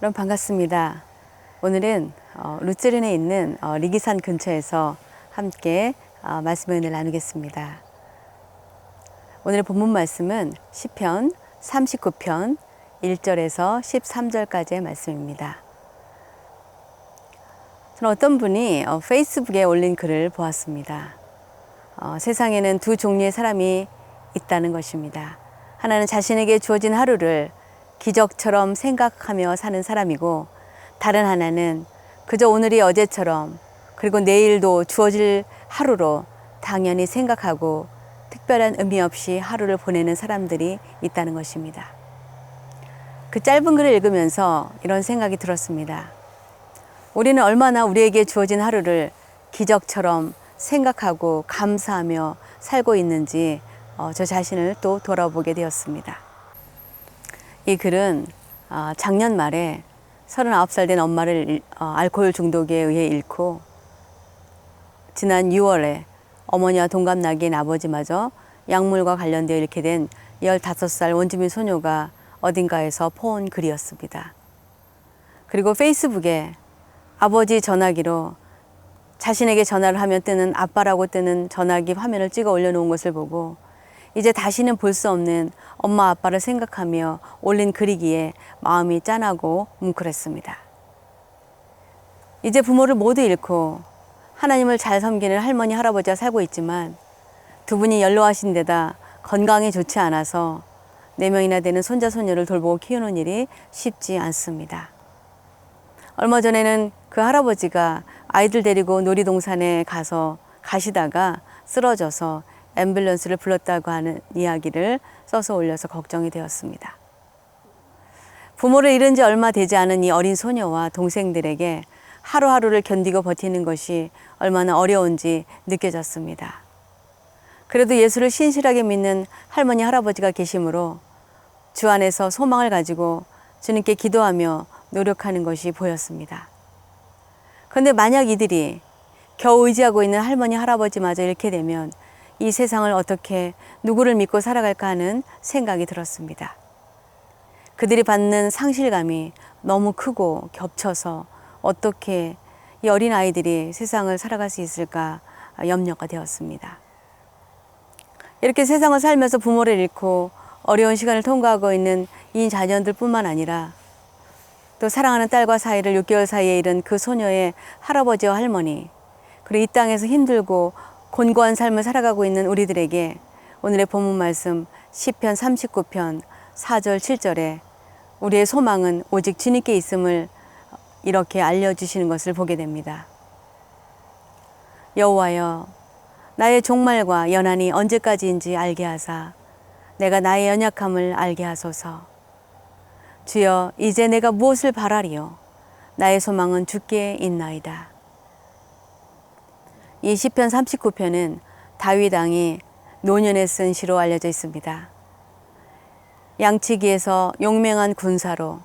여러분 반갑습니다. 오늘은 루츠른에 있는 리기산 근처에서 함께 말씀의 은혜를 나누겠습니다. 오늘의 본문 말씀은 시편 39편 1절에서 13절까지의 말씀입니다. 저는 어떤 분이 페이스북에 올린 글을 보았습니다. 세상에는 두 종류의 사람이 있다는 것입니다. 하나는 자신에게 주어진 하루를 기적처럼 생각하며 사는 사람이고, 다른 하나는 그저 오늘이 어제처럼 그리고 내일도 주어질 하루로 당연히 생각하고 특별한 의미 없이 하루를 보내는 사람들이 있다는 것입니다. 그 짧은 글을 읽으면서 이런 생각이 들었습니다. 우리는 얼마나 우리에게 주어진 하루를 기적처럼 생각하고 감사하며 살고 있는지 저 자신을 또 돌아보게 되었습니다. 이 글은 작년 말에 39살 된 엄마를 알코올 중독에 의해 잃고, 지난 6월에 어머니와 동갑나기인 아버지마저 약물과 관련되어 잃게 된 15살 원주민 소녀가 어딘가에서 퍼온 글이었습니다. 그리고 페이스북에 아버지 전화기로 자신에게 전화를 하면 뜨는 아빠라고 뜨는 전화기 화면을 찍어 올려놓은 것을 보고, 이제 다시는 볼 수 없는 엄마 아빠를 생각하며 올린 글이기에 마음이 짠하고 뭉클했습니다. 이제 부모를 모두 잃고 하나님을 잘 섬기는 할머니 할아버지와 살고 있지만, 두 분이 연로하신 데다 건강이 좋지 않아서 4명이나 되는 손자 손녀를 돌보고 키우는 일이 쉽지 않습니다. 얼마 전에는 그 할아버지가 아이들 데리고 놀이동산에 가시다가 쓰러져서 앰뷸런스를 불렀다고 하는 이야기를 써서 올려서 걱정이 되었습니다. 부모를 잃은 지 얼마 되지 않은 이 어린 소녀와 동생들에게 하루하루를 견디고 버티는 것이 얼마나 어려운지 느껴졌습니다. 그래도 예수를 신실하게 믿는 할머니 할아버지가 계시므로 주 안에서 소망을 가지고 주님께 기도하며 노력하는 것이 보였습니다. 그런데 만약 이들이 겨우 의지하고 있는 할머니 할아버지마저 잃게 되면 이 세상을 어떻게 누구를 믿고 살아갈까 하는 생각이 들었습니다. 그들이 받는 상실감이 너무 크고 겹쳐서 어떻게 이 어린 아이들이 세상을 살아갈 수 있을까 염려가 되었습니다. 이렇게 세상을 살면서 부모를 잃고 어려운 시간을 통과하고 있는 이 자녀들뿐만 아니라, 또 사랑하는 딸과 사이를 6개월 사이에 잃은 그 소녀의 할아버지와 할머니, 그리고 이 땅에서 힘들고 곤고한 삶을 살아가고 있는 우리들에게 오늘의 본문 말씀 시편 39편 4절 7절에 우리의 소망은 오직 주님께 있음을 이렇게 알려주시는 것을 보게 됩니다. 여호와여, 나의 종말과 연한이 언제까지인지 알게 하사 내가 나의 연약함을 알게 하소서. 주여, 이제 내가 무엇을 바라리요? 나의 소망은 주께 있나이다. 이 시편 39편은 다윗 왕이 노년에 쓴 시로 알려져 있습니다. 양치기에서 용맹한 군사로,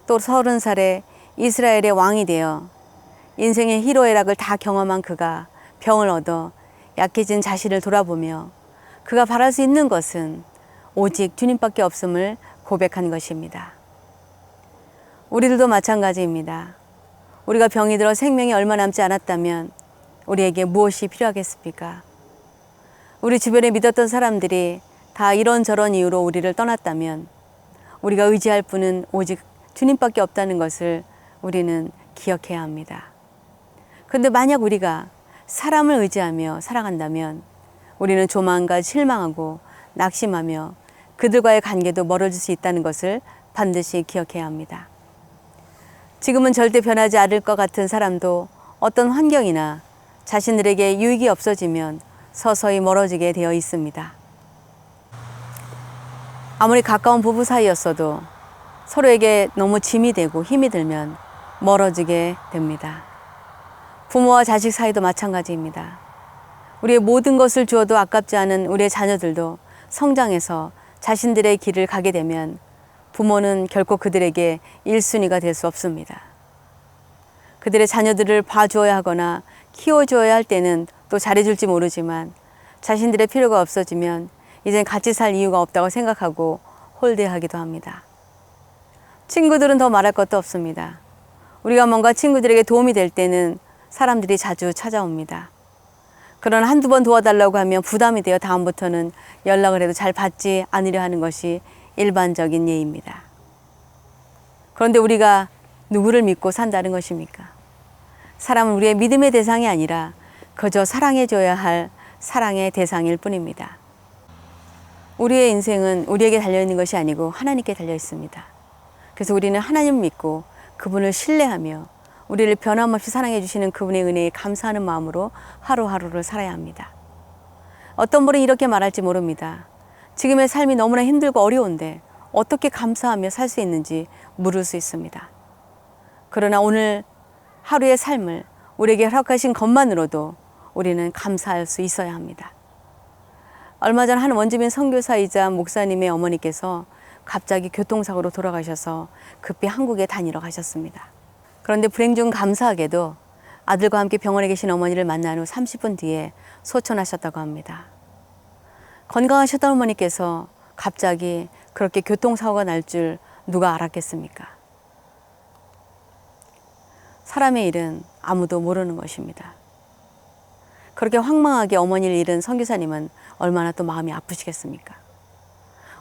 또 30살에 이스라엘의 왕이 되어 인생의 희로애락을 다 경험한 그가 병을 얻어 약해진 자신을 돌아보며 그가 바랄 수 있는 것은 오직 주님밖에 없음을 고백한 것입니다. 우리들도 마찬가지입니다. 우리가 병이 들어 생명이 얼마 남지 않았다면 우리에게 무엇이 필요하겠습니까? 우리 주변에 믿었던 사람들이 다 이런저런 이유로 우리를 떠났다면 우리가 의지할 분은 오직 주님밖에 없다는 것을 우리는 기억해야 합니다. 그런데 만약 우리가 사람을 의지하며 살아간다면 우리는 조만간 실망하고 낙심하며 그들과의 관계도 멀어질 수 있다는 것을 반드시 기억해야 합니다. 지금은 절대 변하지 않을 것 같은 사람도 어떤 환경이나 자신들에게 유익이 없어지면 서서히 멀어지게 되어 있습니다. 아무리 가까운 부부 사이였어도 서로에게 너무 짐이 되고 힘이 들면 멀어지게 됩니다. 부모와 자식 사이도 마찬가지입니다. 우리의 모든 것을 주어도 아깝지 않은 우리의 자녀들도 성장해서 자신들의 길을 가게 되면 부모는 결코 그들에게 1순위가 될 수 없습니다. 그들의 자녀들을 봐주어야 하거나 키워줘야 할 때는 또 잘해줄지 모르지만 자신들의 필요가 없어지면 이젠 같이 살 이유가 없다고 생각하고 홀대하기도 합니다. 친구들은 더 말할 것도 없습니다. 우리가 뭔가 친구들에게 도움이 될 때는 사람들이 자주 찾아옵니다. 그러나 한두 번 도와달라고 하면 부담이 되어 다음부터는 연락을 해도 잘 받지 않으려 하는 것이 일반적인 예입니다. 그런데 우리가 누구를 믿고 산다는 것입니까? 사람은 우리의 믿음의 대상이 아니라 그저 사랑해줘야 할 사랑의 대상일 뿐입니다. 우리의 인생은 우리에게 달려있는 것이 아니고 하나님께 달려 있습니다. 그래서 우리는 하나님을 믿고 그분을 신뢰하며 우리를 변함없이 사랑해 주시는 그분의 은혜에 감사하는 마음으로 하루하루를 살아야 합니다. 어떤 분은 이렇게 말할지 모릅니다. 지금의 삶이 너무나 힘들고 어려운데 어떻게 감사하며 살 수 있는지 물을 수 있습니다. 그러나 오늘 하루의 삶을 우리에게 허락하신 것만으로도 우리는 감사할 수 있어야 합니다. 얼마 전 한 원주민 선교사이자 목사님의 어머니께서 갑자기 교통사고로 돌아가셔서 급히 한국에 다니러 가셨습니다. 그런데 불행 중 감사하게도 아들과 함께 병원에 계신 어머니를 만난 후 30분 뒤에 소천하셨다고 합니다. 건강하셨던 어머니께서 갑자기 그렇게 교통사고가 날 줄 누가 알았겠습니까? 사람의 일은 아무도 모르는 것입니다. 그렇게 황망하게 어머니를 잃은 선교사님은 얼마나 또 마음이 아프시겠습니까?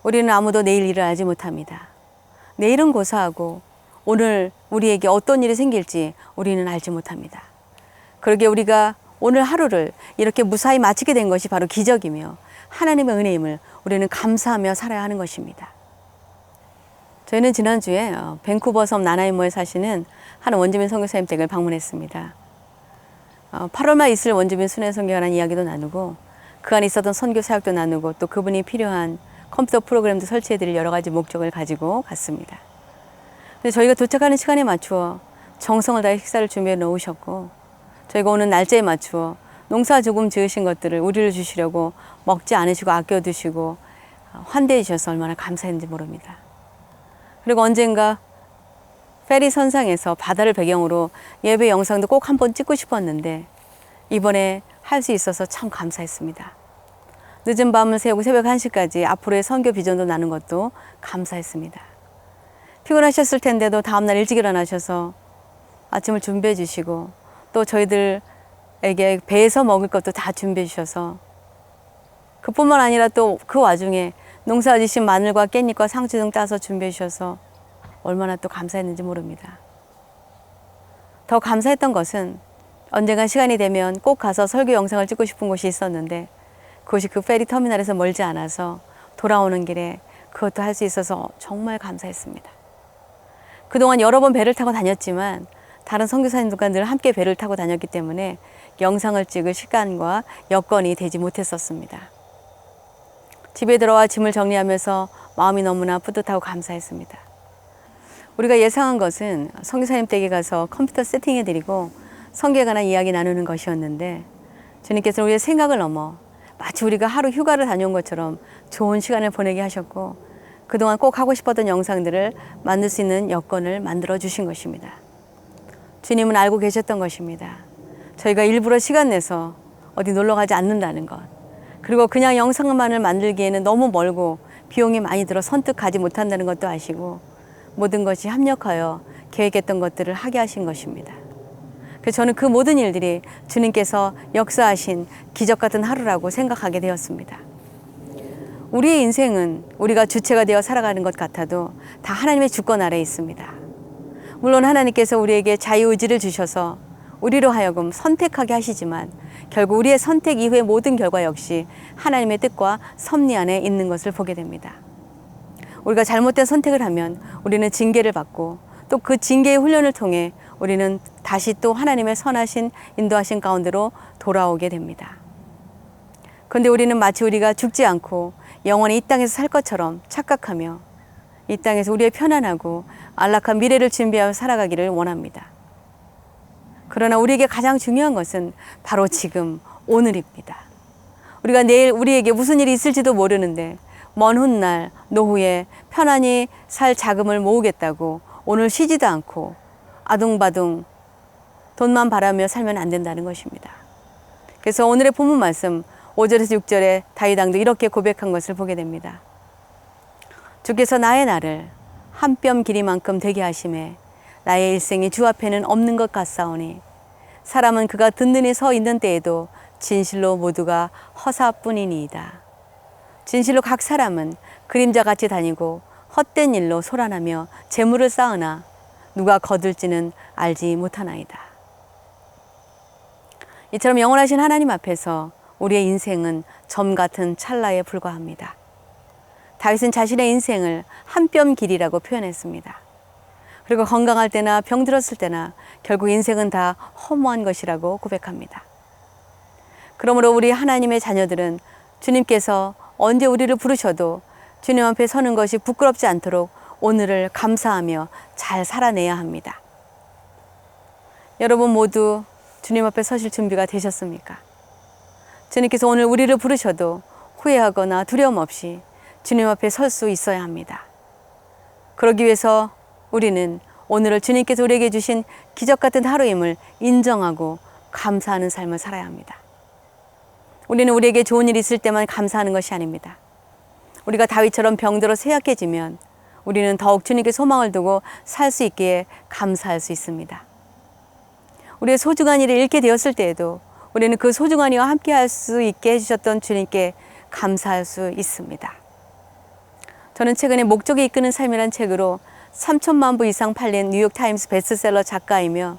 우리는 아무도 내일 일을 알지 못합니다. 내일은 고사하고 오늘 우리에게 어떤 일이 생길지 우리는 알지 못합니다. 그러게 우리가 오늘 하루를 이렇게 무사히 마치게 된 것이 바로 기적이며 하나님의 은혜임을 우리는 감사하며 살아야 하는 것입니다. 저희는 지난주에 밴쿠버 섬 나나이모에 사시는 한 원주민 선교사님 댁을 방문했습니다. 8월 말 있을 원주민 순회 선교에 관한 이야기도 나누고 그 안에 있었던 선교 사역도 나누고 또 그분이 필요한 컴퓨터 프로그램도 설치해드릴 여러 가지 목적을 가지고 갔습니다. 근데 저희가 도착하는 시간에 맞추어 정성을 다해 식사를 준비해 놓으셨고 저희가 오는 날짜에 맞추어 농사 조금 지으신 것들을 우리를 주시려고 먹지 않으시고 아껴두시고 환대해 주셔서 얼마나 감사했는지 모릅니다. 그리고 언젠가 페리 선상에서 바다를 배경으로 예배 영상도 꼭 한번 찍고 싶었는데 이번에 할 수 있어서 참 감사했습니다. 늦은 밤을 새우고 새벽 1시까지 앞으로의 선교 비전도 나눈 것도 감사했습니다. 피곤하셨을 텐데도 다음날 일찍 일어나셔서 아침을 준비해 주시고 또 저희들에게 배에서 먹을 것도 다 준비해 주셔서 그뿐만 아니라 또 그 와중에 농사 지신 마늘과 깻잎과 상추 등 따서 준비해 주셔서 얼마나 또 감사했는지 모릅니다. 더 감사했던 것은 언젠가 시간이 되면 꼭 가서 설교 영상을 찍고 싶은 곳이 있었는데 그곳이 그 페리 터미널에서 멀지 않아서 돌아오는 길에 그것도 할 수 있어서 정말 감사했습니다. 그동안 여러 번 배를 타고 다녔지만 다른 선교사님들과 늘 함께 배를 타고 다녔기 때문에 영상을 찍을 시간과 여건이 되지 못했었습니다. 집에 들어와 짐을 정리하면서 마음이 너무나 뿌듯하고 감사했습니다. 우리가 예상한 것은 선교사님 댁에 가서 컴퓨터 세팅해드리고 선교에 관한 이야기 나누는 것이었는데 주님께서는 우리의 생각을 넘어 마치 우리가 하루 휴가를 다녀온 것처럼 좋은 시간을 보내게 하셨고 그동안 꼭 하고 싶었던 영상들을 만들 수 있는 여건을 만들어 주신 것입니다. 주님은 알고 계셨던 것입니다. 저희가 일부러 시간 내서 어디 놀러 가지 않는다는 것, 그리고 그냥 영상만을 만들기에는 너무 멀고 비용이 많이 들어 선뜻 가지 못한다는 것도 아시고 모든 것이 합력하여 계획했던 것들을 하게 하신 것입니다. 그래서 저는 그 모든 일들이 주님께서 역사하신 기적 같은 하루라고 생각하게 되었습니다. 우리의 인생은 우리가 주체가 되어 살아가는 것 같아도 다 하나님의 주권 아래에 있습니다. 물론 하나님께서 우리에게 자유의지를 주셔서 우리로 하여금 선택하게 하시지만 결국 우리의 선택 이후의 모든 결과 역시 하나님의 뜻과 섭리 안에 있는 것을 보게 됩니다. 우리가 잘못된 선택을 하면 우리는 징계를 받고 또 그 징계의 훈련을 통해 우리는 다시 또 하나님의 선하신 인도하신 가운데로 돌아오게 됩니다. 그런데 우리는 마치 우리가 죽지 않고 영원히 이 땅에서 살 것처럼 착각하며 이 땅에서 우리의 편안하고 안락한 미래를 준비하며 살아가기를 원합니다. 그러나 우리에게 가장 중요한 것은 바로 지금 오늘입니다. 우리가 내일 우리에게 무슨 일이 있을지도 모르는데 먼 훗날 노후에 편안히 살 자금을 모으겠다고 오늘 쉬지도 않고 아둥바둥 돈만 바라며 살면 안 된다는 것입니다. 그래서 오늘의 본문 말씀 5절에서 6절에 다윗 왕도 이렇게 고백한 것을 보게 됩니다. 주께서 나의 날을 한 뼘 길이만큼 되게 하심에 나의 일생이 주 앞에는 없는 것 같사오니 사람은 그가 든든히 서 있는 때에도 진실로 모두가 허사뿐이니이다. 진실로 각 사람은 그림자같이 다니고 헛된 일로 소란하며 재물을 쌓으나 누가 거둘지는 알지 못하나이다. 이처럼 영원하신 하나님 앞에서 우리의 인생은 점 같은 찰나에 불과합니다. 다윗은 자신의 인생을 한 뼘 길이라고 표현했습니다. 그리고 건강할 때나 병들었을 때나 결국 인생은 다 허무한 것이라고 고백합니다. 그러므로 우리 하나님의 자녀들은 주님께서 언제 우리를 부르셔도 주님 앞에 서는 것이 부끄럽지 않도록 오늘을 감사하며 잘 살아내야 합니다. 여러분 모두 주님 앞에 서실 준비가 되셨습니까? 주님께서 오늘 우리를 부르셔도 후회하거나 두려움 없이 주님 앞에 설 수 있어야 합니다. 그러기 위해서 우리는 오늘을 주님께서 우리에게 주신 기적 같은 하루임을 인정하고 감사하는 삶을 살아야 합니다. 우리는 우리에게 좋은 일이 있을 때만 감사하는 것이 아닙니다. 우리가 다윗처럼 병들어 쇠약해지면 우리는 더욱 주님께 소망을 두고 살 수 있기에 감사할 수 있습니다. 우리의 소중한 일을 잃게 되었을 때에도 우리는 그 소중한 이와 함께 할 수 있게 해주셨던 주님께 감사할 수 있습니다. 저는 최근에 목적이 이끄는 삶이란 책으로 3천만 부 이상 팔린 뉴욕타임스 베스트셀러 작가이며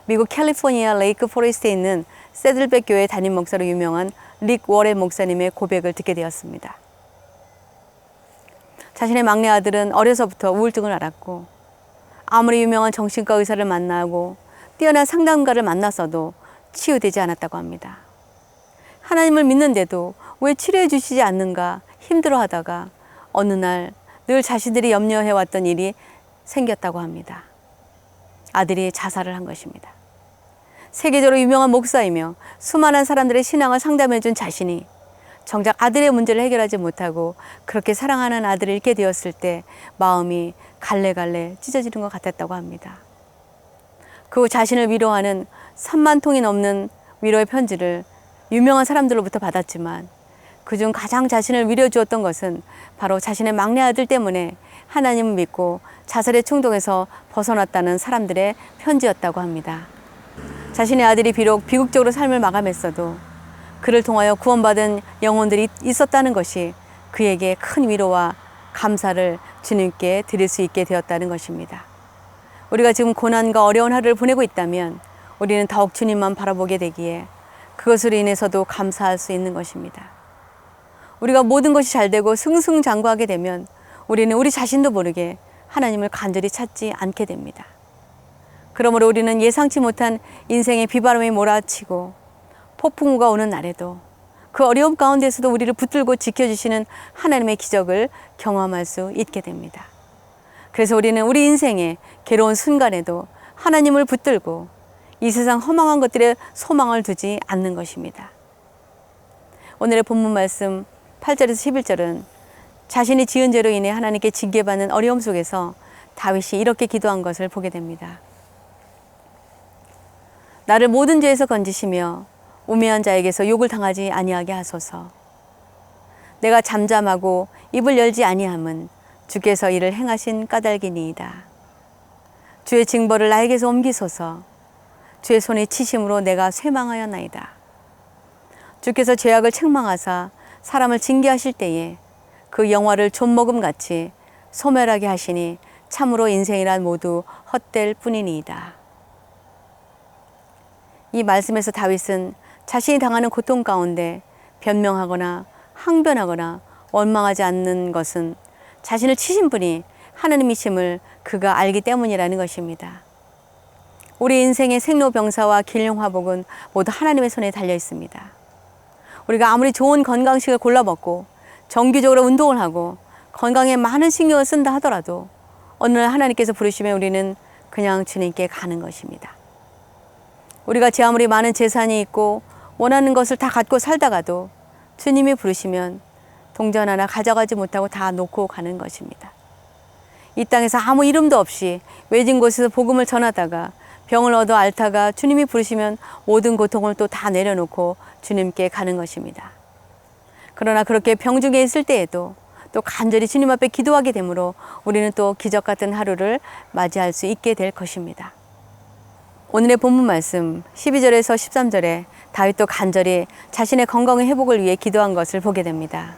미국 캘리포니아 레이크 포레스트에 있는 세들백 교회 담임 목사로 유명한 릭 워렌 목사님의 고백을 듣게 되었습니다. 자신의 막내 아들은 어려서부터 우울증을 앓았고 아무리 유명한 정신과 의사를 만나고 뛰어난 상담가를 만났어도 치유되지 않았다고 합니다. 하나님을 믿는데도 왜 치료해 주시지 않는가 힘들어하다가 어느 날 늘 자신들이 염려해왔던 일이 생겼다고 합니다. 아들이 자살을 한 것입니다. 세계적으로 유명한 목사이며 수많은 사람들의 신앙을 상담해준 자신이 정작 아들의 문제를 해결하지 못하고 그렇게 사랑하는 아들을 잃게 되었을 때 마음이 갈래갈래 찢어지는 것 같았다고 합니다. 그 자신을 위로하는 3만 통이 넘는 위로의 편지를 유명한 사람들로부터 받았지만 그중 가장 자신을 위로해 주었던 것은 바로 자신의 막내 아들 때문에 하나님을 믿고 자살의 충동에서 벗어났다는 사람들의 편지였다고 합니다. 자신의 아들이 비록 비극적으로 삶을 마감했어도 그를 통하여 구원받은 영혼들이 있었다는 것이 그에게 큰 위로와 감사를 주님께 드릴 수 있게 되었다는 것입니다. 우리가 지금 고난과 어려운 하루를 보내고 있다면 우리는 더욱 주님만 바라보게 되기에 그것으로 인해서도 감사할 수 있는 것입니다. 우리가 모든 것이 잘 되고 승승장구하게 되면 우리는 우리 자신도 모르게 하나님을 간절히 찾지 않게 됩니다. 그러므로 우리는 예상치 못한 인생의 비바람이 몰아치고 폭풍우가 오는 날에도 그 어려움 가운데서도 우리를 붙들고 지켜주시는 하나님의 기적을 경험할 수 있게 됩니다. 그래서 우리는 우리 인생의 괴로운 순간에도 하나님을 붙들고 이 세상 허망한 것들에 소망을 두지 않는 것입니다. 오늘의 본문 말씀 8절에서 11절은 자신이 지은 죄로 인해 하나님께 징계받는 어려움 속에서 다윗이 이렇게 기도한 것을 보게 됩니다. 나를 모든 죄에서 건지시며 우매한 자에게서 욕을 당하지 아니하게 하소서. 내가 잠잠하고 입을 열지 아니함은 주께서 이를 행하신 까닭이니이다. 주의 징벌을 나에게서 옮기소서. 주의 손에 치심으로 내가 쇠망하였나이다. 주께서 죄악을 책망하사 사람을 징계하실 때에 그 영화를 좀먹음같이 소멸하게 하시니 참으로 인생이란 모두 헛될 뿐이니이다. 이 말씀에서 다윗은 자신이 당하는 고통 가운데 변명하거나 항변하거나 원망하지 않는 것은 자신을 치신 분이 하나님이심을 그가 알기 때문이라는 것입니다. 우리 인생의 생로병사와 길령화복은 모두 하나님의 손에 달려 있습니다. 우리가 아무리 좋은 건강식을 골라 먹고 정기적으로 운동을 하고 건강에 많은 신경을 쓴다 하더라도 어느 날 하나님께서 부르시면 우리는 그냥 주님께 가는 것입니다. 우리가 제 아무리 많은 재산이 있고 원하는 것을 다 갖고 살다가도 주님이 부르시면 동전 하나 가져가지 못하고 다 놓고 가는 것입니다. 이 땅에서 아무 이름도 없이 외진 곳에서 복음을 전하다가 병을 얻어 앓다가 주님이 부르시면 모든 고통을 또 다 내려놓고 주님께 가는 것입니다. 그러나 그렇게 병 중에 있을 때에도 또 간절히 주님 앞에 기도하게 되므로 우리는 또 기적 같은 하루를 맞이할 수 있게 될 것입니다. 오늘의 본문 말씀 12절에서 13절에 다윗도 간절히 자신의 건강의 회복을 위해 기도한 것을 보게 됩니다.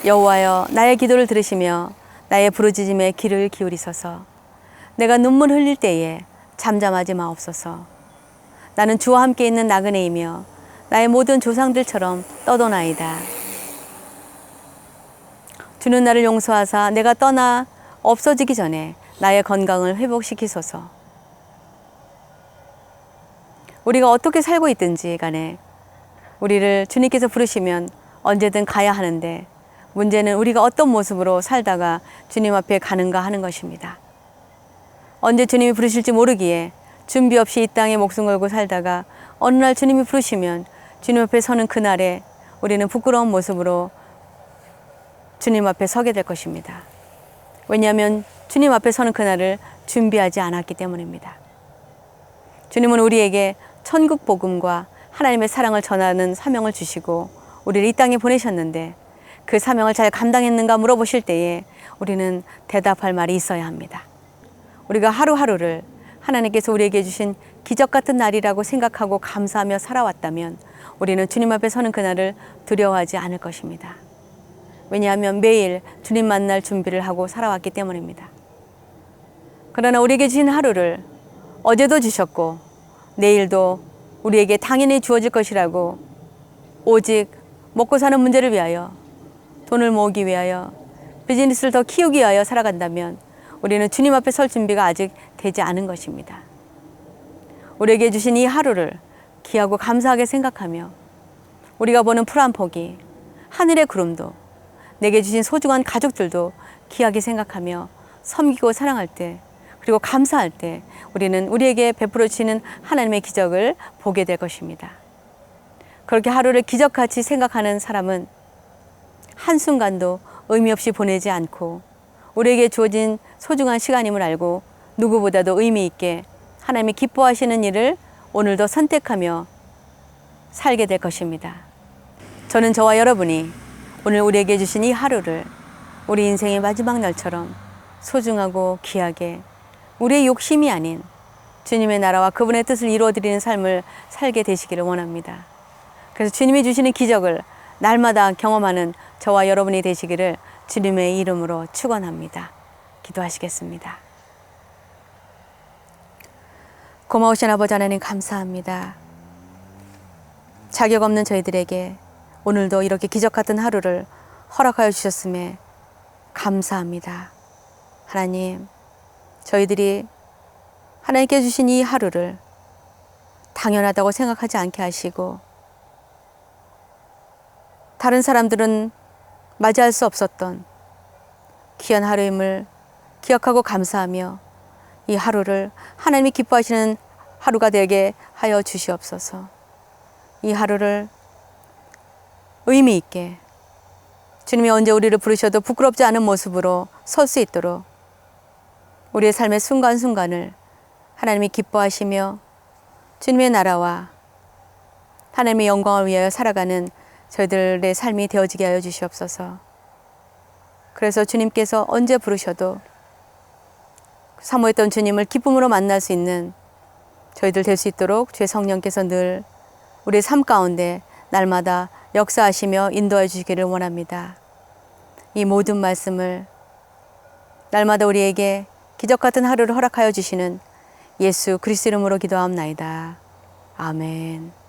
여호와여, 나의 기도를 들으시며 나의 부르짖음에 귀를 기울이소서. 내가 눈물 흘릴 때에 잠잠하지 마옵소서. 나는 주와 함께 있는 나그네이며 나의 모든 조상들처럼 떠도나이다. 주는 나를 용서하사 내가 떠나 없어지기 전에 나의 건강을 회복시키소서. 우리가 어떻게 살고 있든지 간에 우리를 주님께서 부르시면 언제든 가야 하는데, 문제는 우리가 어떤 모습으로 살다가 주님 앞에 가는가 하는 것입니다. 언제 주님이 부르실지 모르기에 준비 없이 이 땅에 목숨 걸고 살다가 어느 날 주님이 부르시면 주님 앞에 서는 그날에 우리는 부끄러운 모습으로 주님 앞에 서게 될 것입니다. 왜냐하면 주님 앞에 서는 그날을 준비하지 않았기 때문입니다. 주님은 우리에게 천국 복음과 하나님의 사랑을 전하는 사명을 주시고 우리를 이 땅에 보내셨는데, 그 사명을 잘 감당했는가 물어보실 때에 우리는 대답할 말이 있어야 합니다. 우리가 하루하루를 하나님께서 우리에게 주신 기적 같은 날이라고 생각하고 감사하며 살아왔다면 우리는 주님 앞에 서는 그날을 두려워하지 않을 것입니다. 왜냐하면 매일 주님 만날 준비를 하고 살아왔기 때문입니다. 그러나 우리에게 주신 하루를 어제도 주셨고 내일도 우리에게 당연히 주어질 것이라고, 오직 먹고 사는 문제를 위하여, 돈을 모으기 위하여, 비즈니스를 더 키우기 위하여 살아간다면 우리는 주님 앞에 설 준비가 아직 되지 않은 것입니다. 우리에게 주신 이 하루를 귀하고 감사하게 생각하며 우리가 보는 풀 한 포기, 하늘의 구름도, 내게 주신 소중한 가족들도 귀하게 생각하며 섬기고 사랑할 때, 그리고 감사할 때 우리는 우리에게 베풀어 주시는 하나님의 기적을 보게 될 것입니다. 그렇게 하루를 기적같이 생각하는 사람은 한순간도 의미 없이 보내지 않고 우리에게 주어진 소중한 시간임을 알고 누구보다도 의미 있게 하나님이 기뻐하시는 일을 오늘도 선택하며 살게 될 것입니다. 저는 저와 여러분이 오늘 우리에게 주신 이 하루를 우리 인생의 마지막 날처럼 소중하고 귀하게, 우리의 욕심이 아닌 주님의 나라와 그분의 뜻을 이루어드리는 삶을 살게 되시기를 원합니다. 그래서 주님이 주시는 기적을 날마다 경험하는 저와 여러분이 되시기를 주님의 이름으로 축원합니다. 기도하시겠습니다. 고마우신 아버지 하나님, 감사합니다. 자격 없는 저희들에게 오늘도 이렇게 기적 같은 하루를 허락하여 주셨음에 감사합니다. 하나님, 저희들이 하나님께 주신 이 하루를 당연하다고 생각하지 않게 하시고, 다른 사람들은 맞이할 수 없었던 귀한 하루임을 기억하고 감사하며 이 하루를 하나님이 기뻐하시는 하루가 되게 하여 주시옵소서. 이 하루를 의미 있게 주님이 언제 우리를 부르셔도 부끄럽지 않은 모습으로 설 수 있도록 우리의 삶의 순간순간을 하나님이 기뻐하시며 주님의 나라와 하나님의 영광을 위하여 살아가는 저희들의 삶이 되어지게 하여 주시옵소서. 그래서 주님께서 언제 부르셔도 사모했던 주님을 기쁨으로 만날 수 있는 저희들 될 수 있도록 주의 성령께서 늘 우리의 삶 가운데 날마다 역사하시며 인도해 주시기를 원합니다. 이 모든 말씀을 날마다 우리에게 기적 같은 하루를 허락하여 주시는 예수 그리스도 이름으로 기도하옵나이다. 아멘.